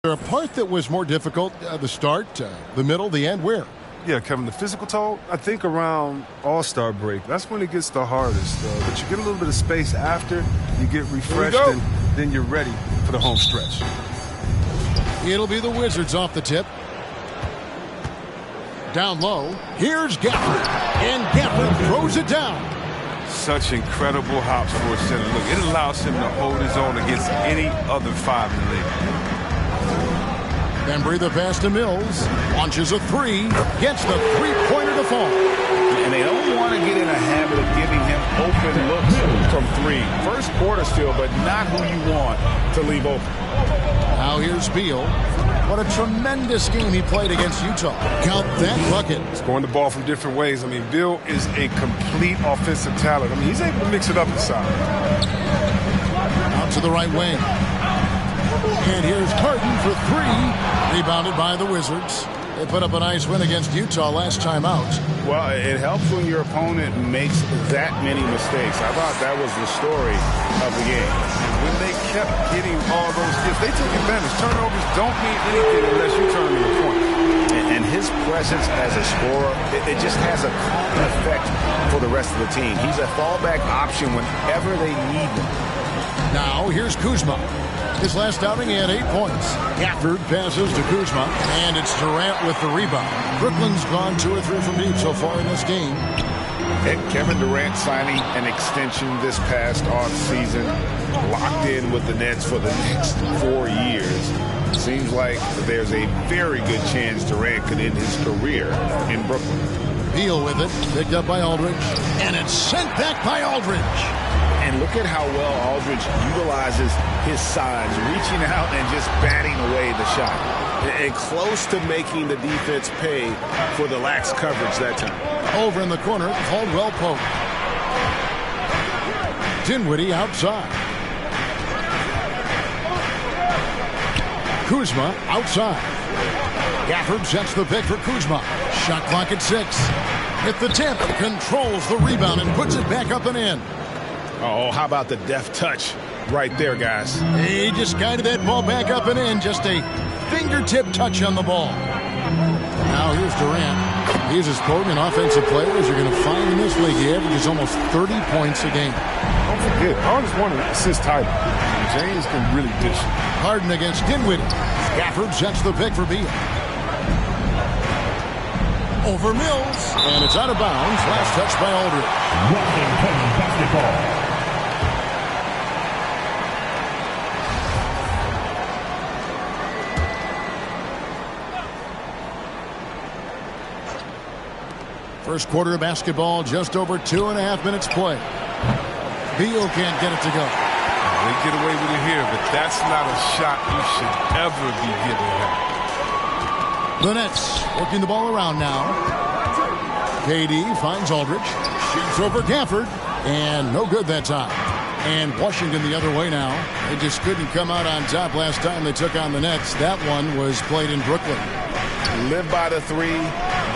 there a part that was more difficult, the start, the middle, the end? Where? Yeah, Kevin, the physical toll, I think around All-Star break, that's when it gets the hardest. But you get a little bit of space after, you get refreshed, and then you're ready for the home stretch. It'll be the Wizards off the tip. Down low, here's Gafford, and Gafford throws it down. Such incredible hops for a center. Look, it allows him to hold his own against any other five in the league. Embry the pass to Mills, launches a three, gets the three-pointer to fall. And they don't want to get in a habit of giving him open looks from three. First quarter still, but not who you want to leave open. Now here's Beal. What a tremendous game he played against Utah. Count that bucket. Scoring the ball from different ways. I mean, Beal is a complete offensive talent. I mean, he's able to mix it up inside. Out to the right wing. And here's Carton for three. Rebounded by the Wizards. They put up a nice win against Utah last time out. Well, it helps when your opponent makes that many mistakes. I thought that was the story of the game. When they kept getting all those gifts, they took advantage. Turnovers don't mean anything unless you turn them into points. And his presence as a scorer, it just has a calming effect for the rest of the team. He's a fallback option whenever they need him. Now here's Kuzma. His last outing, he had 8 points. Gafford passes to Kuzma, and it's Durant with the rebound. Brooklyn's gone 2 or 3 from deep so far in this game. And Kevin Durant signing an extension this past offseason, locked in with the Nets for the next 4 years. Seems like there's a very good chance Durant could end his career in Brooklyn. Beal with it, picked up by Aldridge, and it's sent back by Aldridge. And look at how well Aldridge utilizes his size, reaching out and just batting away the shot. And close to making the defense pay for the lax coverage that time. Over in the corner, Caldwell Pope. Dinwiddie outside. Kuzma outside. Gafford sets the pick for Kuzma. Shot clock at 6. At the tip, controls the rebound and puts it back up and in. Oh, how about the deft touch right there, guys? He just guided that ball back up and in. Just a fingertip touch on the ball. Now here's Durant. He's as potent an offensive player as you're going to find in this league. He averages almost 30 points a game. Don't forget, Harden's won an assist title. James can really dish it. Harden against Dinwiddie. Gafford sets the pick for Beal. Over Mills. And it's out of bounds. Last touch by Aldridge. Washington basketball. First quarter of basketball, just over 2.5 minutes play. Beal can't get it to go. They get away with it here, but that's not a shot you should ever be giving him. The Nets working the ball around now. KD finds Aldridge. Shoots over Gafford. And no good that time. And Washington the other way now. They just couldn't come out on top last time they took on the Nets. That one was played in Brooklyn. Live by the three,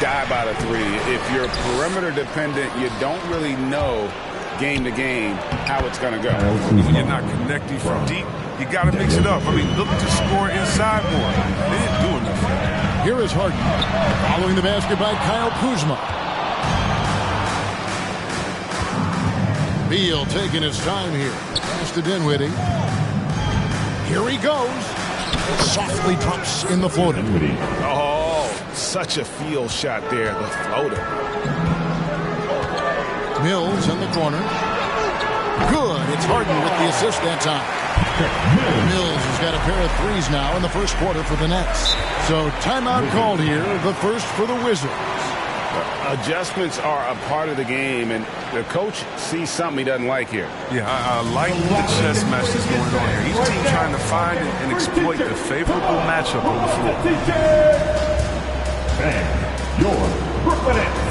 die by the three. If you're perimeter dependent, you don't really know game to game how it's going to go. When you're not connecting from deep, you got to mix it up. I mean, look to score inside more. They didn't do enough. Here is Harden. Following the basket by Kyle Kuzma. Beal taking his time here. Pass to Dinwiddie. Here he goes. Softly drops in the floater. Oh, such a field shot there, the floater. Mills in the corner. Good. It's Harden with the assist that time. Mills has got a pair of threes now in the first quarter for the Nets. So timeout called here, the first for the Wizards. Adjustments are a part of the game, and the coach sees something he doesn't like here. Yeah, I like the chess match that's going on here. Each team trying to find and exploit the favorable matchup on the floor. And your Brooklyn Nets.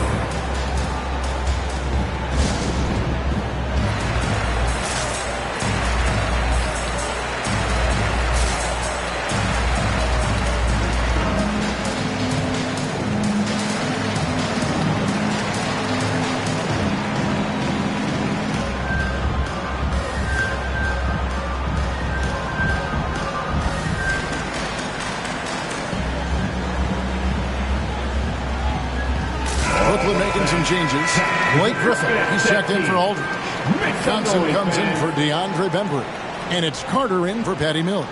Brooklyn making some changes. Blake Griffin, he's checked in for Aldridge. Johnson comes in for DeAndre Bembry. And it's Carter in for Patty Mills.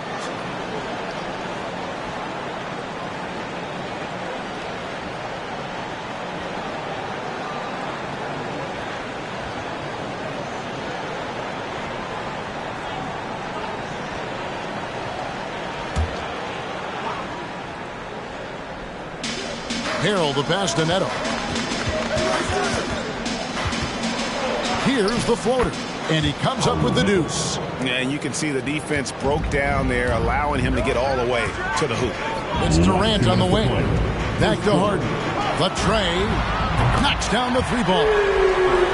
Harrell the pass to Neto. Here's the floater. And he comes up with the deuce. Yeah, and you can see the defense broke down there, allowing him to get all the way to the hoop. It's Durant on the wing. Back to Harden. Latre knocks down the three ball.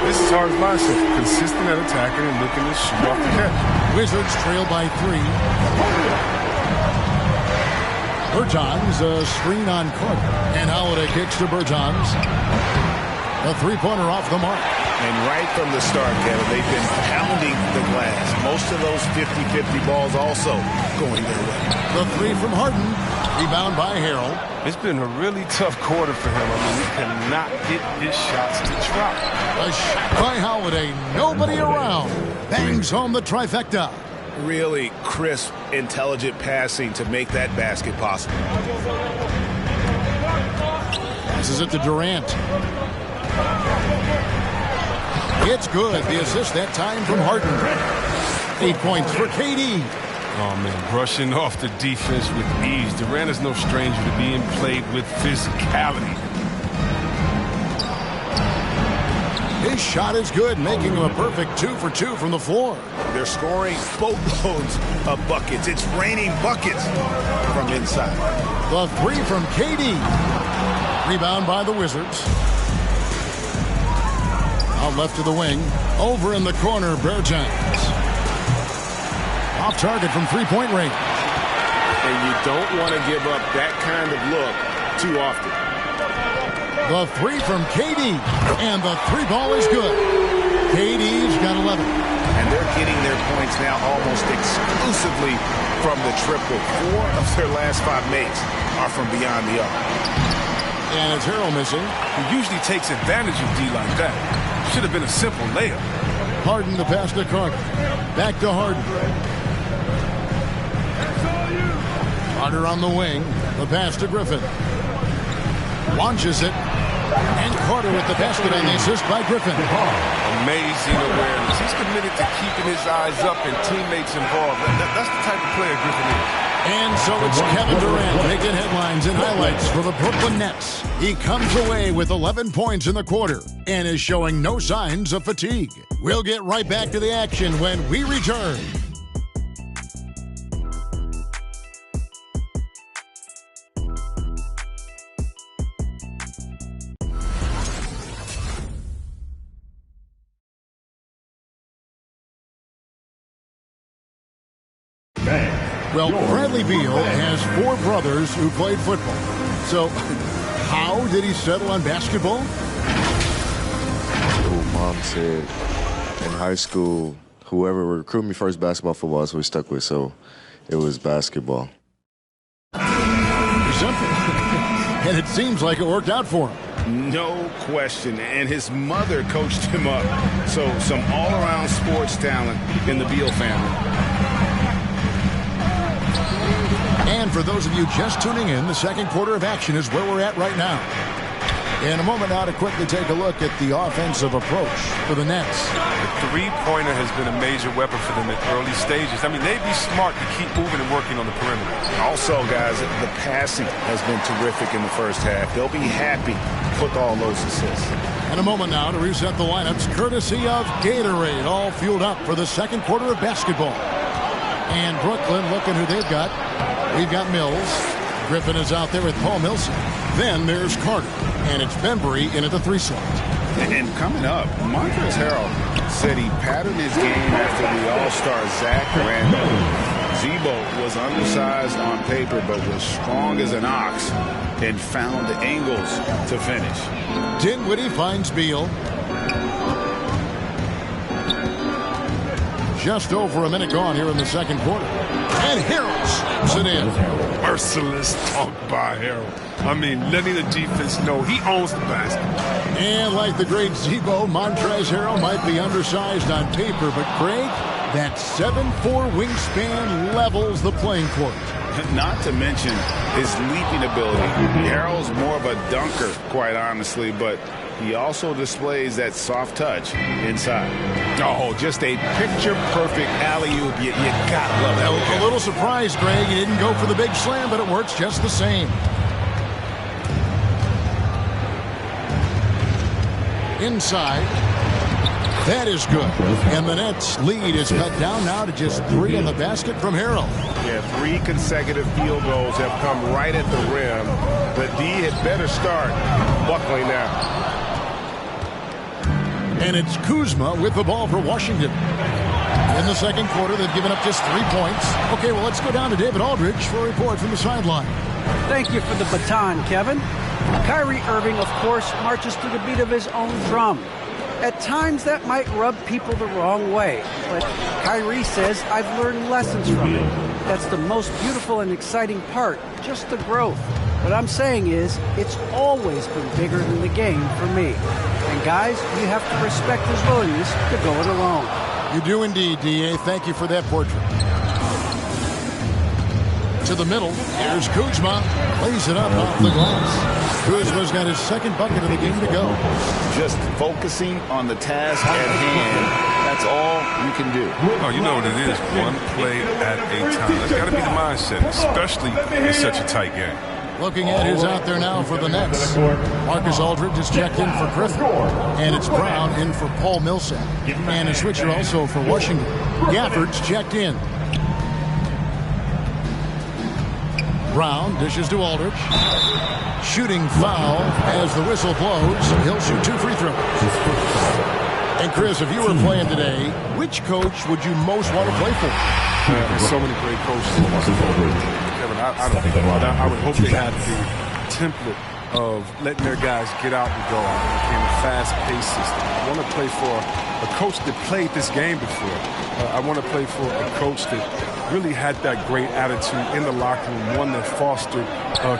This is Harden's mindset. Consistent at attacking and looking to shoot off the catch. Wizards trail by 3. Bertans, a screen on Cook. And Holiday kicks to Bertans. A three-pointer off the mark. And right from the start, Kevin, they've been pounding the glass. Most of those 50-50 balls also going their way. The three from Harden. Rebound by Harrell. It's been a really tough quarter for him. I mean, he cannot get his shots to drop. A shot by Holiday. Nobody around. Bangs home the trifecta. Really crisp, intelligent passing to make that basket possible. Passes it to Durant. It's good. The assist that time from Harden. 8 points for KD. Oh, man, brushing off the defense with ease. Durant is no stranger to being played with physicality. His shot is good, making him a perfect 2 for 2 from the floor. They're scoring boatloads of buckets. It's raining buckets from inside. The three from KD. Rebound by the Wizards. Out left to the wing. Over in the corner, Bertans. Off target from three-point range. And you don't want to give up that kind of look too often. The three from KD. And the three ball is good. KD's got 11. And they're getting their points now almost exclusively from the triple. 4 of their last 5 makes are from beyond the arc. And it's Harrell missing. He usually takes advantage of D like that. Should have been a simple layup. Harden the pass to Carter. Back to Harden. Carter on the wing. The pass to Griffin. Launches it. And Carter with the basket on the assist by Griffin. Amazing awareness. He's committed to keeping his eyes up and teammates involved. That's the type of player Griffin is. And so it's Kevin Durant making headlines and highlights for the Brooklyn Nets. He comes away with 11 points in the quarter and is showing no signs of fatigue. We'll get right back to the action when we return. Well, Bradley Beal has 4 brothers who played football. So, how did he settle on basketball? Mom said in high school, whoever recruited me first, basketball, football is what we stuck with. So, it was basketball. Simple. And it seems like it worked out for him. No question. And his mother coached him up. So, some all-around sports talent in the Beal family. And for those of you just tuning in, the second quarter of action is where we're at right now. In a moment now to quickly take a look at the offensive approach for the Nets. The three-pointer has been a major weapon for them at early stages. I mean, they'd be smart to keep moving and working on the perimeter. Also, guys, the passing has been terrific in the first half. They'll be happy with all those assists. In a moment now to reset the lineups, courtesy of Gatorade, all fueled up for the second quarter of basketball. And Brooklyn looking who they've got. We've got Mills. Griffin is out there with Paul Millsap. Then there's Carter. And it's Bembry in at the 3 slot. And coming up, Montrezl Harrell said he patterned his game after the All-Star Zach Randolph. Zebo was undersized on paper but was strong as an ox and found the angles to finish. Dinwiddie finds Beal. Just over a minute gone here in the second quarter. And Harrell snaps it in. Merciless talk by Harold. I mean, letting the defense know he owns the basket. And like the great Zebo, Montrezl Harrell might be undersized on paper, but Craig, that 7'4" wingspan levels the playing court. Not to mention his leaping ability. Harrell's more of a dunker, quite honestly, but he also displays that soft touch inside. Oh, just a picture-perfect alley-oop. You gotta love that. A little surprised, Greg. He didn't go for the big slam, but it works just the same. Inside. That is good. And the Nets' lead is cut down now to just 3 on the basket from Harrell. Yeah, 3 consecutive field goals have come right at the rim. The D had better start buckling now. And it's Kuzma with the ball for Washington. In the second quarter, they've given up just 3 points. Okay, well, let's go down to David Aldridge for a report from the sideline. Thank you for the baton, Kevin. Kyrie Irving, of course, marches to the beat of his own drum. At times, that might rub people the wrong way. But Kyrie says, I've learned lessons from it. That's the most beautiful and exciting part, just the growth. What I'm saying is, it's always been bigger than the game for me. And guys, you have to respect his willingness to go it alone. You do indeed, D.A. Thank you for that portrait. To the middle, here's Kuzma. Plays it up off the glass. Kuzma's got his second bucket of the game to go. Just focusing on the task at hand. That's all you can do. Oh, you know what it is. One play at a time. That's got to be the mindset, especially in such a tight game. Looking at who's out there now for the Nets. Marcus Aldridge is checked in for Griffin. And it's Brown in for Paul Millsap. And a switcher also for Washington. Gafford's checked in. Brown dishes to Aldridge. Shooting foul as the whistle blows. He'll shoot 2 free throws. And Chris, if you were playing today, which coach would you most want to play for? There's so many great coaches. Kevin, I would hope they had the template of letting their guys get out and go. It became a fast-paced system. I want to play for a coach that played this game before. I want to play for a coach that really had that great attitude in the locker room, one that fostered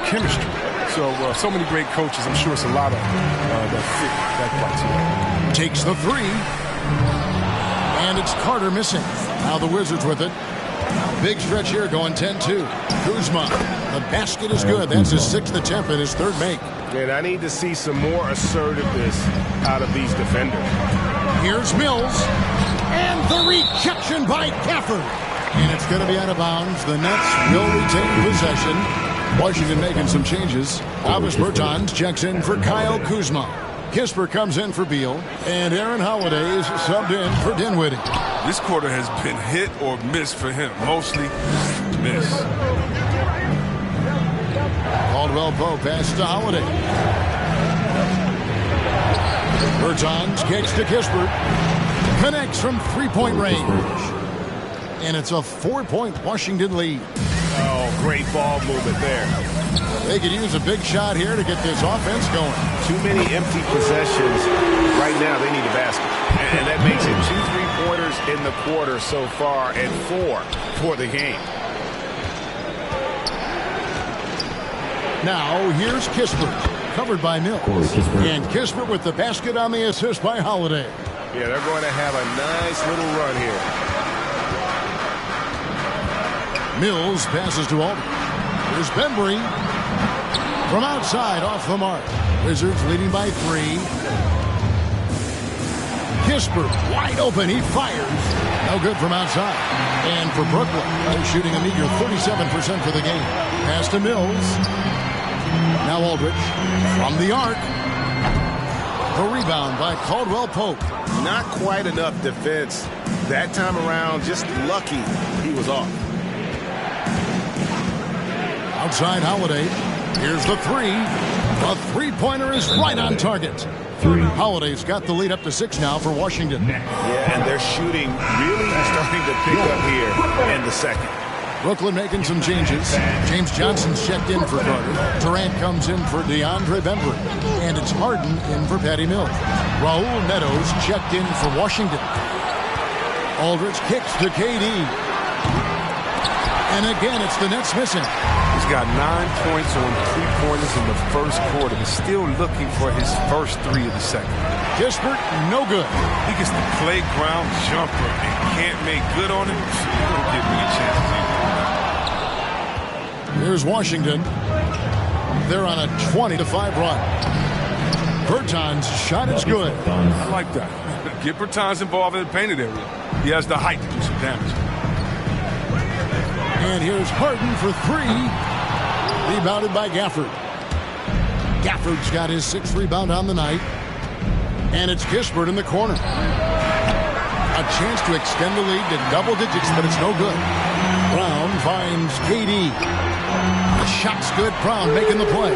chemistry. So many great coaches. I'm sure it's a lot of that fit that criteria. Takes the 3. And it's Carter missing. Now the Wizards with it. Big stretch here going 10-2. Kuzma. The basket is good. That's his 6th attempt and his 3rd make. And I need to see some more assertiveness out of these defenders. Here's Mills. And the rejection by Gafford. And it's going to be out of bounds. The Nets will retain possession. Washington making some changes. Albus Bertans checks in for Kyle Kuzma. Kisper comes in for Beal. And Aaron Holiday is subbed in for Dinwiddie. This quarter has been hit or miss for him. Mostly miss. Caldwell Pope passes to Holiday. Bertans kicks to Kisper. Connects from 3-point range. And it's a 4-point Washington lead. Oh, great ball movement there. They could use a big shot here to get this offense going. Too many empty possessions. Right now, they need a basket. And that makes it 2 3-pointers in the quarter so far and 4 for the game. Now, here's Kisper, covered by Mills. And Kisper with the basket on the assist by Holiday. Yeah, they're going to have a nice little run here. Mills passes to Aldridge. Here's Bembry. From outside, off the mark. Wizards leading by 3. Kisper, wide open. He fires. No good from outside. And for Brooklyn, they're shooting a meager 37% for the game. Pass to Mills. Now Aldridge from the arc. The rebound by Caldwell Pope. Not quite enough defense. That time around, just lucky he was off. Outside Holiday. Here's the 3. The 3-pointer is right on target. Holiday's got the lead up to 6 now for Washington. Yeah, and their shooting really starting to pick up here in the second. Brooklyn making some changes. James Johnson's checked in for Carter. Durant comes in for DeAndre Bembry. And it's Harden in for Patty Mills. Raul Neto's checked in for Washington. Aldridge kicks to KD. And again, it's the Nets missing. He's got 9 points on 3-pointers in the first quarter. He's still looking for his first 3 of the second. Kispert, no good. He gets the playground jumper and can't make good on it. He don't get many chances either. Here's Washington. They're on a 20-5 run. Bertans' shot is good. I like that. Get Bertans involved in the painted area. He has the height to do some damage. And here's Harden for 3. Rebounded by Gafford. Gafford's got his 6th rebound on the night. And it's Kispert in the corner. A chance to extend the lead to double digits, but it's no good. Brown finds KD. The shot's good. Brown making the play.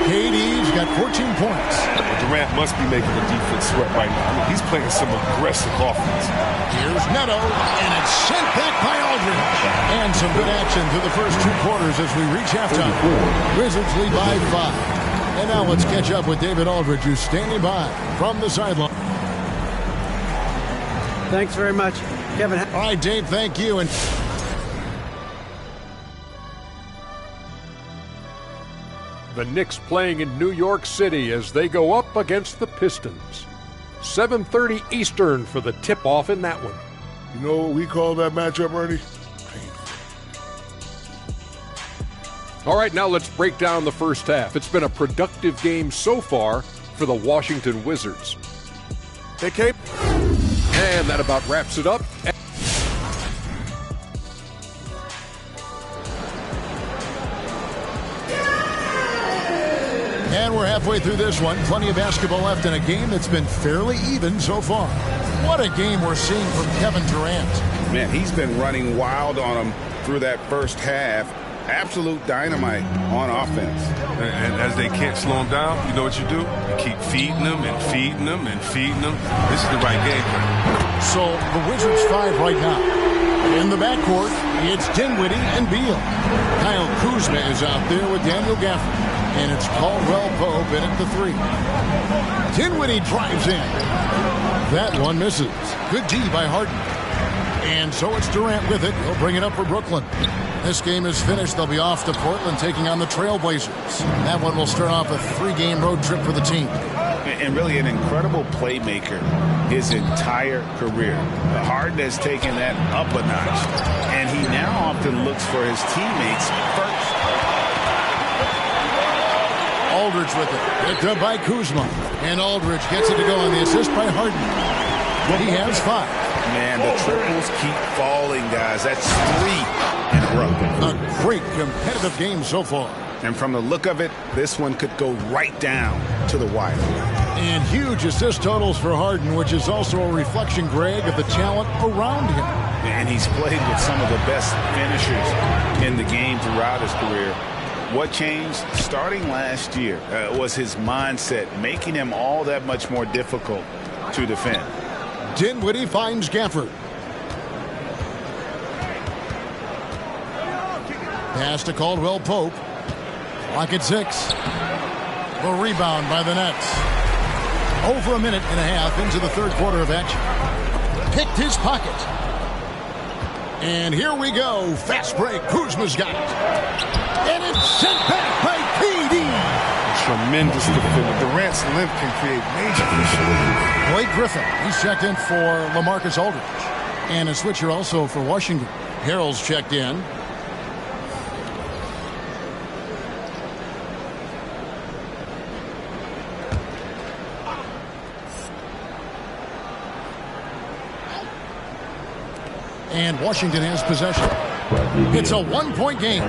KD's got 14 points. Durant must be making the defense sweat right now. I mean, he's playing some aggressive offense. Here's Neto, and it's sent back by Aldridge. And some good action through the first 2 quarters as we reach halftime. Wizards lead by 5. And now let's catch up with David Aldridge, who's standing by from the sideline. Thanks very much, Kevin. All right, Dave, thank you. And the Knicks playing in New York City as they go up against the Pistons. 7:30 Eastern for the tip-off in that one. You know what we call that matchup, Ernie? All right, now let's break down the first half. It's been a productive game so far for the Washington Wizards. Hey, Cape. And that about wraps it up. And we're halfway through this one. Plenty of basketball left in a game that's been fairly even so far. What a game we're seeing from Kevin Durant. Man, he's been running wild on him through that first half. Absolute dynamite on offense. And as they can't slow him down, you know what you do? You keep feeding them and feeding them and feeding them. This is the right game plan. So the Wizards 5 right now. In the backcourt, it's Dinwiddie and Beal. Kyle Kuzma is out there with Daniel Gafford. And it's Caldwell Pope in at the 3. Dinwiddie drives in. That one misses. Good D by Harden. And so it's Durant with it. He'll bring it up for Brooklyn. This game is finished. They'll be off to Portland taking on the Trailblazers. That one will start off a 3-game road trip for the team. And really an incredible playmaker his entire career. Harden has taken that up a notch. And he now often looks for his teammates first. Aldridge with it. Picked up by Kuzma. And Aldridge gets it to go on the assist by Harden. He has 5. Man, the triples keep falling, guys. That's 3 in a row. A great competitive game so far. And from the look of it, this one could go right down to the wire. And huge assist totals for Harden, which is also a reflection, Greg, of the talent around him. And he's played with some of the best finishers in the game throughout his career. What changed starting last year was his mindset, making him all that much more difficult to defend. Dinwiddie finds Gafford. Pass to Caldwell Pope. Clock at 6. The rebound by the Nets. Over a minute and a half into the third quarter of action. Picked his pocket. And here we go. Fast break. Kuzma's got it. And it's sent back by KD. Tremendous defender. Durant's length can create major issues. Blake Griffin. He's checked in for LaMarcus Aldridge. And a switcher also for Washington. Harrell's checked in. And Washington has possession. It's a one-point game.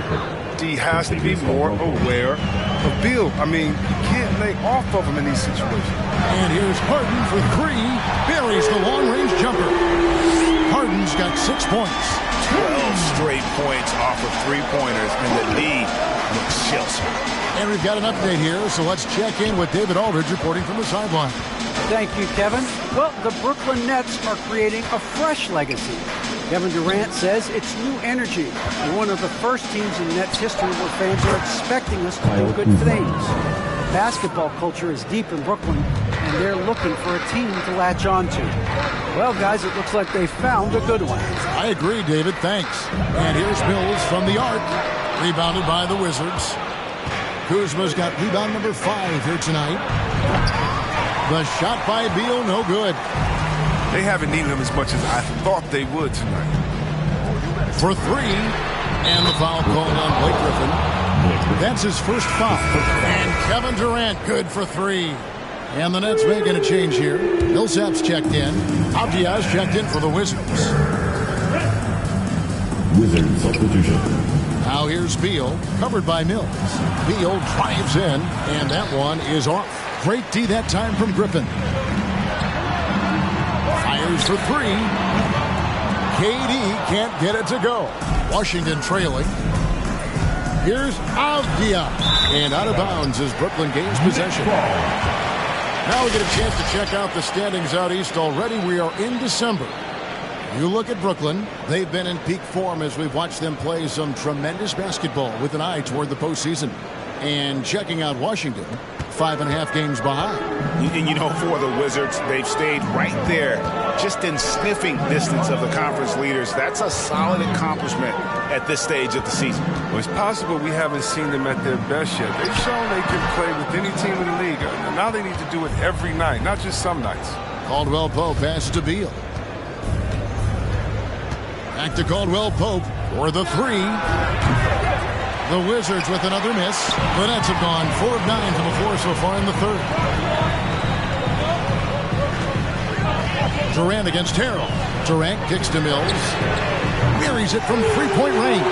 He has to be more aware of Beal. I mean, you can't lay off of him in these situations. And here's Harden for 3. Buries the long-range jumper. Harden's got 6 points. 12 straight points off of 3-pointers, and the lead looks sheltered. And we've got an update here, so let's check in with David Aldridge reporting from the sideline. Thank you, Kevin. Well, the Brooklyn Nets are creating a fresh legacy. Kevin Durant says it's new energy. We're one of the first teams in Nets history where fans are expecting us to do good things. Basketball culture is deep in Brooklyn, and they're looking for a team to latch on to. Well, guys, it looks like they found a good one. I agree, David. Thanks. And here's Mills from the arc. Rebounded by the Wizards. Kuzma's got rebound number 5 here tonight. The shot by Beal, no good. They haven't needed him as much as I thought they would tonight. For 3. And the foul called on Blake Griffin. That's his first foul. And Kevin Durant, good for 3. And the Nets making a change here. Millsap's checked in. Abdia's checked in for the Wizards. Wizards substitution. Now here's Beal, covered by Mills. Beal drives in, and that one is off. Great D that time from Griffin. Fires for 3. KD can't get it to go. Washington trailing. Here's Avdia. And out of bounds as Brooklyn gains possession. Now we get a chance to check out the standings out east already. We are in December. You look at Brooklyn. They've been in peak form as we've watched them play some tremendous basketball with an eye toward the postseason. And checking out Washington, 5.5 games behind. And you know, for the Wizards, they've stayed right there, just in sniffing distance of the conference leaders. That's a solid accomplishment at this stage of the season. Well, it's possible we haven't seen them at their best yet. They've shown they can play with any team in the league. Now they need to do it every night, not just some nights. Caldwell Pope passes to Beal. Back to Caldwell Pope for the 3. The Wizards with another miss. The Nets have gone 4 of 9 from the floor so far in the third. Durant against Harrell. Durant kicks to Mills. Buries it from 3-point range.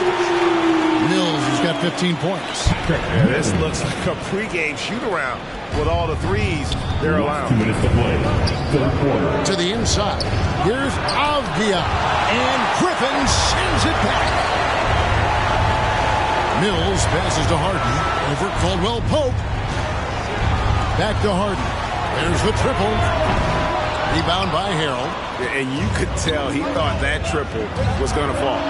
Mills has got 15 points. Yeah, this looks like a pregame shoot-around with all the threes they're allowing. 2 minutes to play. Third quarter. To the inside. Here's Avdia. And Griffin sends it back. Mills passes to Harden. Over Caldwell Pope. Back to Harden. There's the triple. Rebound by Harrell. And you could tell he thought that triple was going to fall.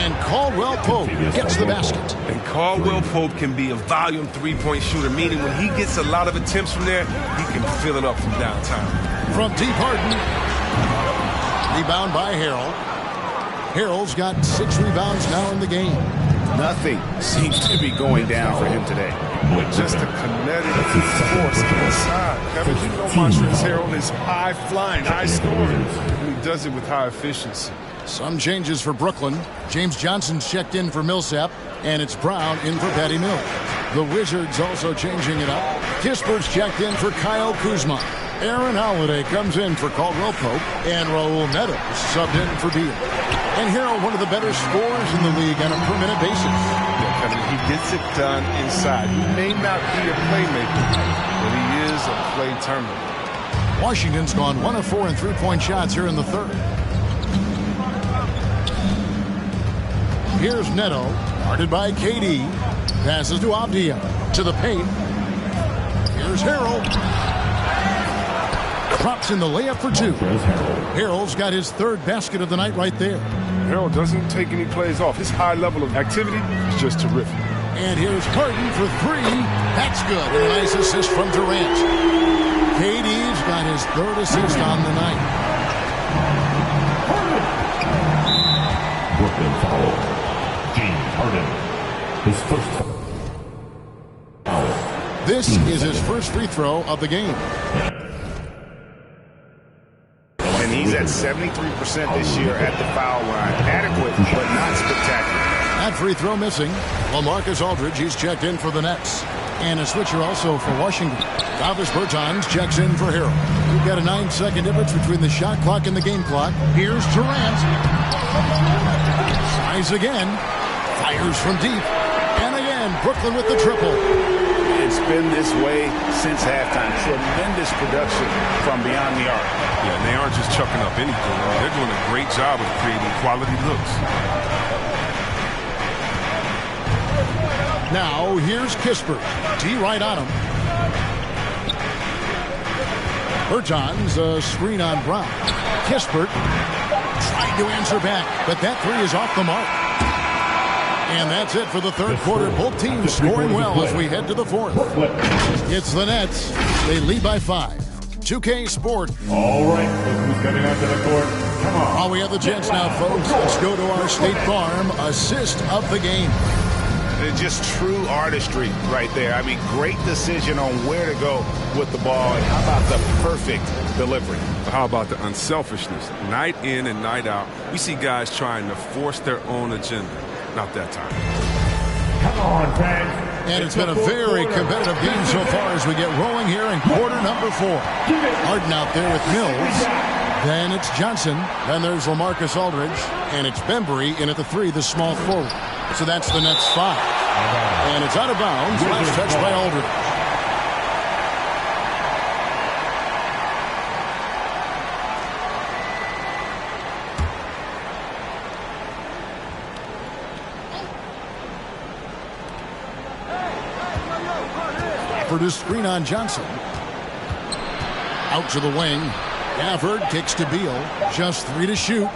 And Caldwell Pope gets the basket. And Caldwell Pope can be a volume 3-point shooter, meaning when he gets a lot of attempts from there, he can fill it up from downtown. From deep, Harden. Rebound by Harrell. Harrell's got 6 rebounds now in the game. Nothing seems to be going down for him today. Just a kinetic force inside. Kevin, you know Montrezl Harrell is high-flying, high-scoring, and he does it with high efficiency. Some changes for Brooklyn. James Johnson's checked in for Millsap, and it's Brown in for Patty Mills. The Wizards also changing it up. Kispert's checked in for Kyle Kuzma. Aaron Holiday comes in for Caldwell Pope, and Raul Neto subbed in for Beal. And Harrell, one of the better scorers in the league on a per-minute basis. Yeah, Kevin, he gets it done inside. He may not be a playmaker, but he is a play terminator. Washington's gone 1 of 4 in 3-point shots here in the third. Here's Neto, guarded by KD. Passes to Avdia. To the paint. Here's Harrell. Drops in the layup for 2. Harrell's got his 3rd basket of the night right there. Harrell doesn't take any plays off. His high level of activity is just terrific. And here's Harden for 3. That's good. And a nice assist from Durant. KD's got his 3rd assist on the night. Brooklyn foul. James Harden. His first foul. This is his first free throw of the game. And he's at 73% this year at the foul line. Adequate, but not spectacular. That free throw missing. LaMarcus Aldridge, he's checked in for the Nets. And a switcher also for Washington. Davis Bertans checks in for Harrell. We've got a 9-second difference between the shot clock and the game clock. Here's Durant. Size again. Fires from deep. And again, Brooklyn with the triple. It's been this way since halftime. Tremendous production from beyond the arc. Yeah, and they aren't just chucking up anything. They're doing a great job of creating quality looks. Now, here's Kispert. D right on him. Bertans, a screen on Brown. Kispert trying to answer back, but that 3 is off the mark. And that's it for the third quarter. Both teams scoring well as we head to the fourth. It's the Nets. They lead by 5. 2K Sport. All right, look who's coming onto the court. Come on. While we have the chance now, folks, let's go to our State Farm assist of the game. It's just true artistry right there. I mean, great decision on where to go with the ball. And how about the perfect delivery? How about the unselfishness? Night in and night out, we see guys trying to force their own agenda. Not that time. Come on, fans. And it's been a very competitive game so far as we get rolling here in quarter number 4. Harden out there with Mills. Then it's Johnson. Then there's LaMarcus Aldridge. And it's Bembry in at the 3, the small forward. So that's the Nets 5. And it's out of bounds. Last touch by Aldridge. For the screen on Johnson. Out to the wing. Gafford kicks to Beal. Just 3 to shoot.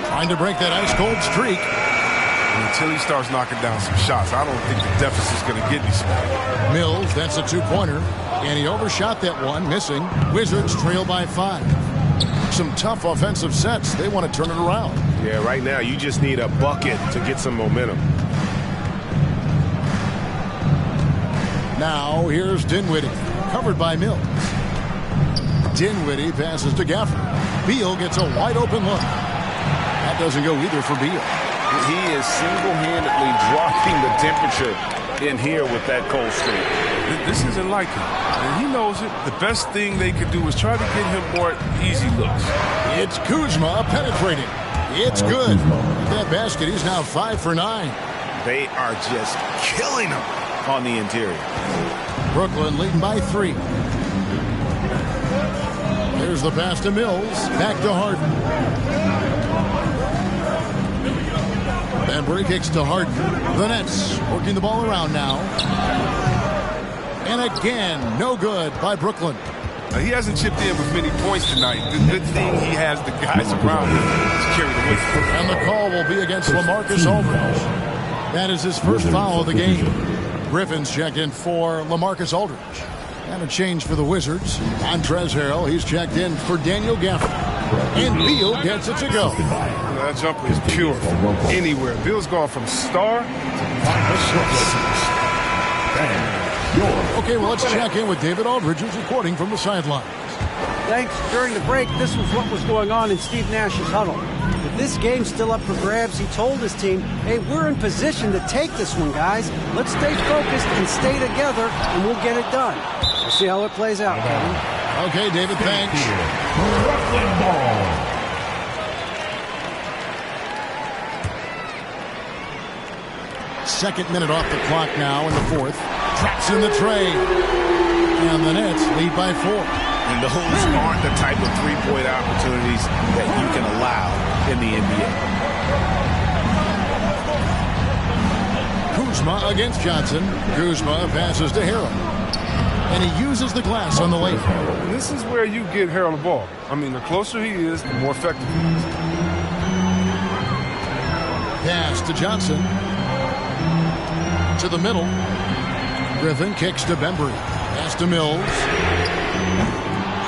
Trying to break that ice-cold streak. And until he starts knocking down some shots, I don't think the deficit's going to get any smaller. Mills, that's a 2-pointer. And he overshot that one, missing. Wizards trail by 5. Some tough offensive sets. They want to turn it around. Yeah, right now you just need a bucket to get some momentum. Now, here's Dinwiddie, covered by Mills. Dinwiddie passes to Gafford. Beal gets a wide-open look. That doesn't go either for Beal. He is single-handedly dropping the temperature in here with that cold streak. This isn't like him, and he knows it. The best thing they could do is try to get him more easy looks. It's Kuzma penetrating. It's good. That basket, he's now 5 for 9. They are just killing him on the interior. Brooklyn leading by 3. There's the pass to Mills. Back to Harden. Bembry kicks to Harden. The Nets working the ball around now. And again, no good by Brooklyn. He hasn't chipped in with many points tonight. The good thing he has the guys around him to carry the weight. And the call will be against LaMarcus Aldridge. That is his first foul of the game. Griffin's checked in for LaMarcus Aldridge. And a change for the Wizards. Montrezl Harrell, he's checked in for Daniel Gafford. And Beal gets it to go. That jumper is pure from anywhere. Beal's gone from star to Okay, well, let's check in with David Aldridge, who's reporting from the sidelines. Thanks. During the break, this was what was going on in Steve Nash's huddle. With this game still up for grabs, he told his team, hey, we're in position to take this one, guys. Let's stay focused and stay together, and we'll get it done. We'll see how it plays out, Kevin. Okay, David, thanks. Brooklyn ball. Second minute off the clock now in the 4th. Traps in the tray. And the Nets lead by 4. And those aren't the type of three-point opportunities that you can allow in the NBA. Kuzma against Johnson. Kuzma passes to Harrell. And he uses the glass on the lane. And this is where you get Harrell the ball. I mean, the closer he is, the more effective he is. Pass to Johnson. To the middle. Griffin kicks to Bembry. Pass to Mills.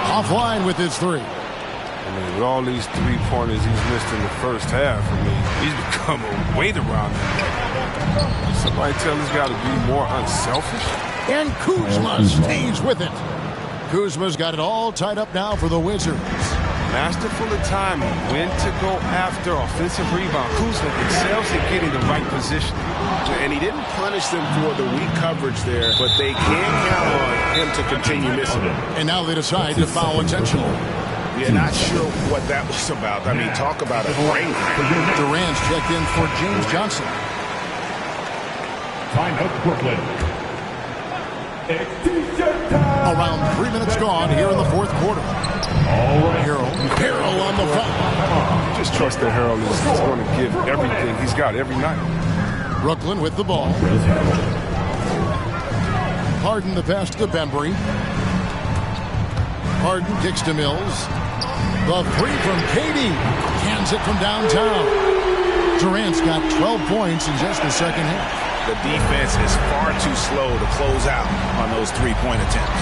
Offline with his 3. I mean, with all these three-pointers he's missed in the first half, I mean, he's become a weight around him. Somebody tell this guy to be more unselfish. And Kuzma stays with it. Kuzma's got it all tied up now for the Wizards. Masterful of timing, when to go after offensive rebound. Kuzma excels at getting the right position. And he didn't punish them for the weak coverage there, but they can count on him to continue missing it. And now they decide to foul intentional. Yeah, not sure what that was about. I mean, talk about a brain cramp. Durant's checked in for James Johnson. Time out, Brooklyn. Around 3 minutes gone here in the 4th quarter. Harrell on the foul. Just trust that Harrell is going to give everything he's got every night. Brooklyn with the ball. Harden the pass to Bembry. Harden kicks to Mills. The 3 from KD. Cans it from downtown. Durant's got 12 points in just the second half. The defense is far too slow to close out on those three-point attempts.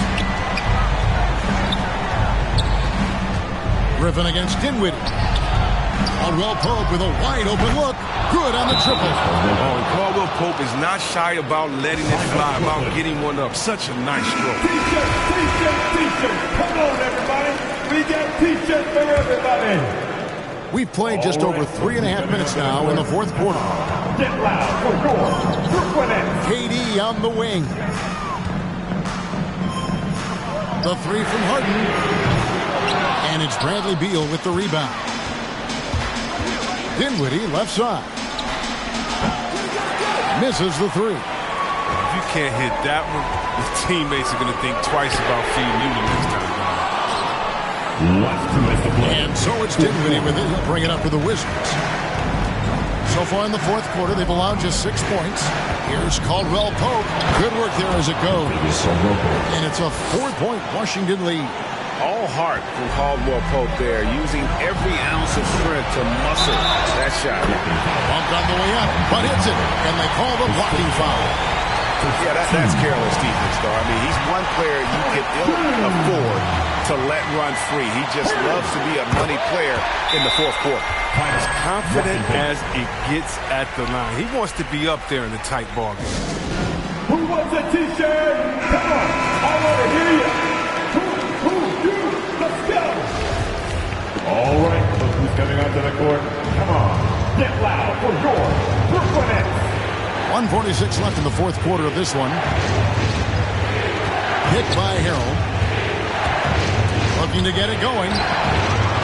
Griffin against Dinwiddie. Caldwell Pope with a wide open look. Good on the triple. Oh, and Caldwell Pope is not shy about letting it fly, about getting one up. Such a nice stroke. T-shirts. Come on, everybody. We got T-shirts for everybody. We've played just over 3.5 minutes now in the fourth quarter. Get loud for your Brooklyn Nets. KD on the wing. The three from Harden. And it's Bradley Beal with the rebound. Dinwiddie left side. Misses the three. If you can't hit that one, the teammates are going to think twice about feeding you the next time. And so it's Dinwiddie with it. He'll bring it up for the Wizards. So far in the fourth quarter, they've allowed just 6 points. Here's Caldwell Pope. Good work there as it goes. And it's a 4-point Washington lead. All heart from Caldwell Pope there, using every ounce of strength to muscle that shot. Bumped on the way up, but hits it. And they call the blocking foul. Yeah, that's careless defense, though. I mean, he's one player you can ill afford to let run free. He just loves to be a money player in the fourth quarter. As confident as it gets at the line. He wants to be up there in the tight ball game. Who wants a T-shirt? Come on, I want to hear you. You, let's go. All right, look who's coming onto the court. Come on, get loud for your Brooklyn Nets. 1:46 left in the fourth quarter of this one. Hit by Harrell. Looking to get it going.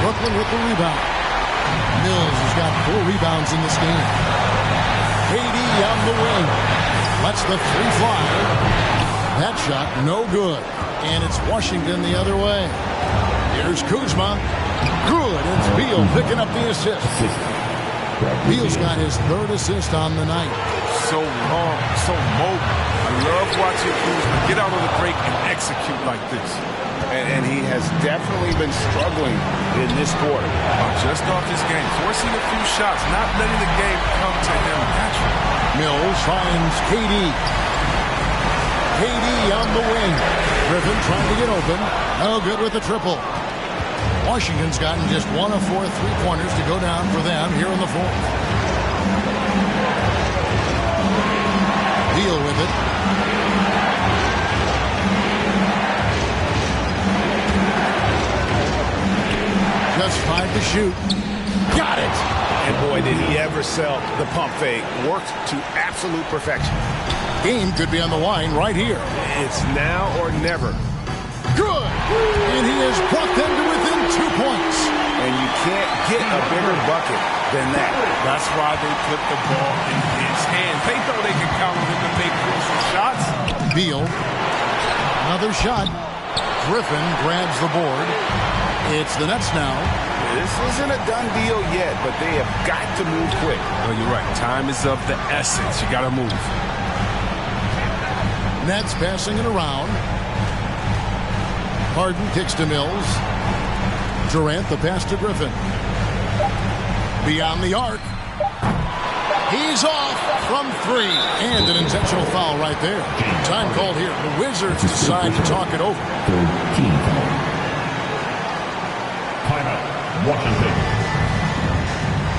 Brooklyn with the rebound. Mills has got 4 rebounds in this game. KD on the wing. Lets the three fly. That shot no good. And it's Washington the other way. Here's Kuzma. Good. It's Beal picking up the assist. Beal's got his 3rd assist on the night. So long, so mobile. I love watching Kuzma get out on the break and execute like this. And he has definitely been struggling in this quarter. Just off this game, forcing a few shots, not letting the game come to him naturally. Mills finds KD. KD on the wing. Griffin trying to get open. No good with the triple. Washington's gotten just 1 of 4 3-pointers to go down for them here in the fourth. Deal with it. Just 5 to shoot. Got it. And boy, did he ever sell the pump fake. Worked to absolute perfection. Game could be on the line right here. It's now or never. Good. And he has brought them to within 2 points. And you can't get a bigger bucket than that. That's why they put the ball in his hands. They know they can count on him to make crucial shots. Beal. Another shot. Griffin grabs the board. It's the Nets now. This isn't a done deal yet, but they have got to move quick. Oh, you're right. Time is of the essence. You got to move. Nets passing it around. Harden kicks to Mills. Durant the pass to Griffin. Beyond the arc. He's off from 3. And an intentional foul right there. Time called here. The Wizards decide to talk it over. Timeout, Washington.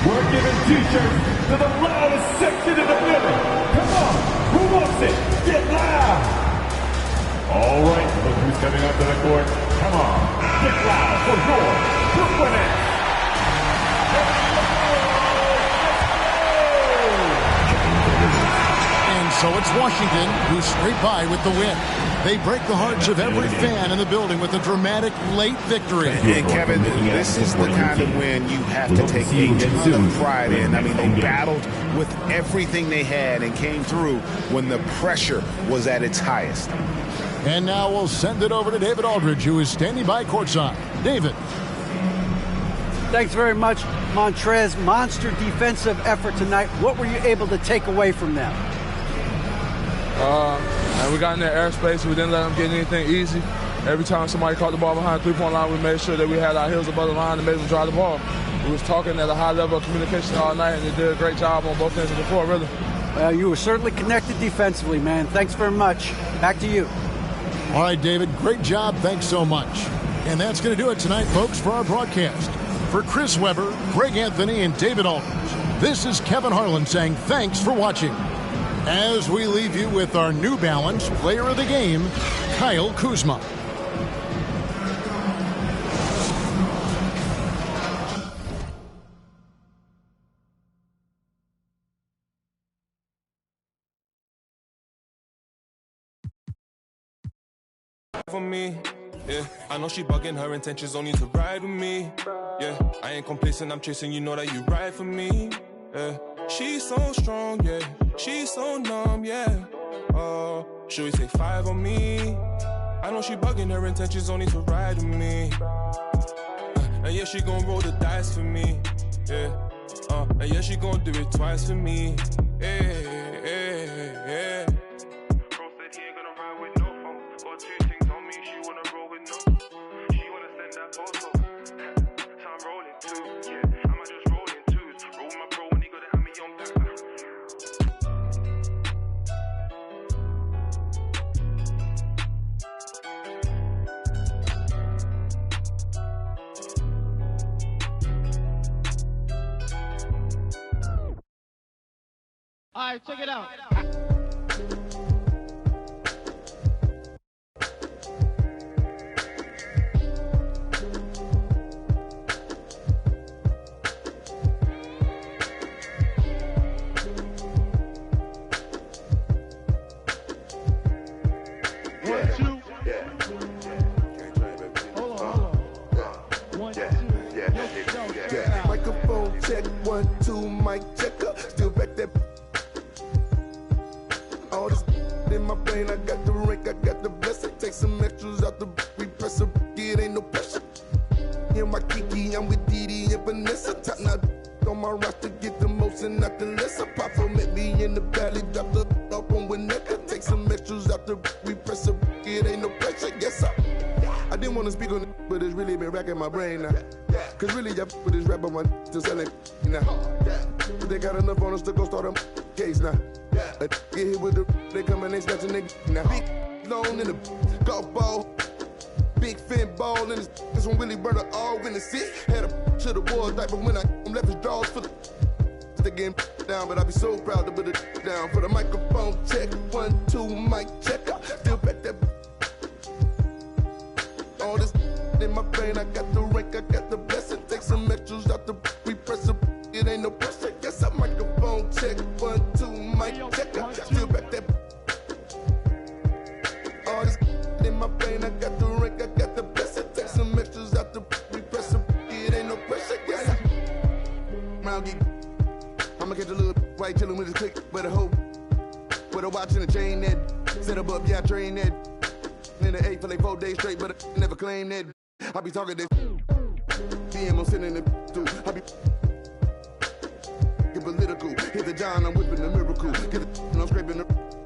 We're giving T-shirts to the loudest section in the building. Come on, who wants it? Get loud. All right, look who's coming up to the court. Come on, get loud for your Brooklyn Nets. And so it's Washington who scrape by with the win. They break the hearts of every fan in the building with a dramatic late victory. And Kevin, this is the kind of win you have to take a ton of pride in. I mean, they battled with everything they had and came through when the pressure was at its highest. And now we'll send it over to David Aldridge, who is standing by courtside. David. Thanks very much, Montrez. Monster defensive effort tonight. What were you able to take away from them? And we got in their airspace. We didn't let them get anything easy. Every time somebody caught the ball behind the 3-point line, we made sure that we had our heels above the line and made them drive the ball. We was talking at a high level of communication all night, and they did a great job on both ends of the floor, really. Well, you were certainly connected defensively, man. Thanks very much. Back to you. All right, David, great job. Thanks so much. And that's going to do it tonight, folks, for our broadcast. For Chris Webber, Greg Anthony, and David Aldridge, this is Kevin Harlan saying thanks for watching. As we leave you with our New Balance player of the game, Kyle Kuzma. For me, yeah, I know she bugging, her intentions only to ride with me. Yeah, I ain't complacent, I'm chasing, you know that you ride for me. Yeah, she's so strong, yeah, she's so numb, yeah. Should we say 5 on me? I know she bugging, her intentions only to ride with me. And yeah, she gon' roll the dice for me. Yeah, and yeah, she gon' do it twice for me. Yeah, yeah, yeah. All right, check it out. Microphone check, 1, 2, mic checker. Still back that. All this in my brain, I got the rank, I got the blessing. Take some extras out the repressor, it ain't no pressure. In my Kiki, I'm with Didi and Vanessa. Top now on my roster, get the most and not the lesser. Papa met me in the valley, drop the up on Winnetka. Take some extras out the repressor, it ain't no pressure. Yes, sir. I didn't want to speak on it, but it's really been racking my brain now. Cause really, I with this rapper one to selling now. They got enough on us to go start a case now. Get hit with the, they come and they snatching niggas now. Big loan in the golf ball, big fin ball in this one Willie Burner all in the seat. Had a to the wall diaper when I left his drawers for the. They getting down, but I be so proud to put it down for the microphone check. 1, 2, mic checker. Still back that. All this in my brain, I got the rank, I got the blessing. Take some extras out the repressor, it ain't no pressure. Yes, I microphone check. 1, 2, mic checker. Still back that. All this in my brain, I got the rank, I got the blessing. Take some extras out the repressor, it ain't no pressure. Yes, round geek. I'ma catch a little white chillin' with his click, but a hoe. With a watch and a chain that set up, yeah, I train that. In the 8 for like 4 days straight, but I never claim that. I be talking this. DM, I'm sending it through. I be get political. Hit the John, I'm whipping the miracle. Get the I'm scraping the.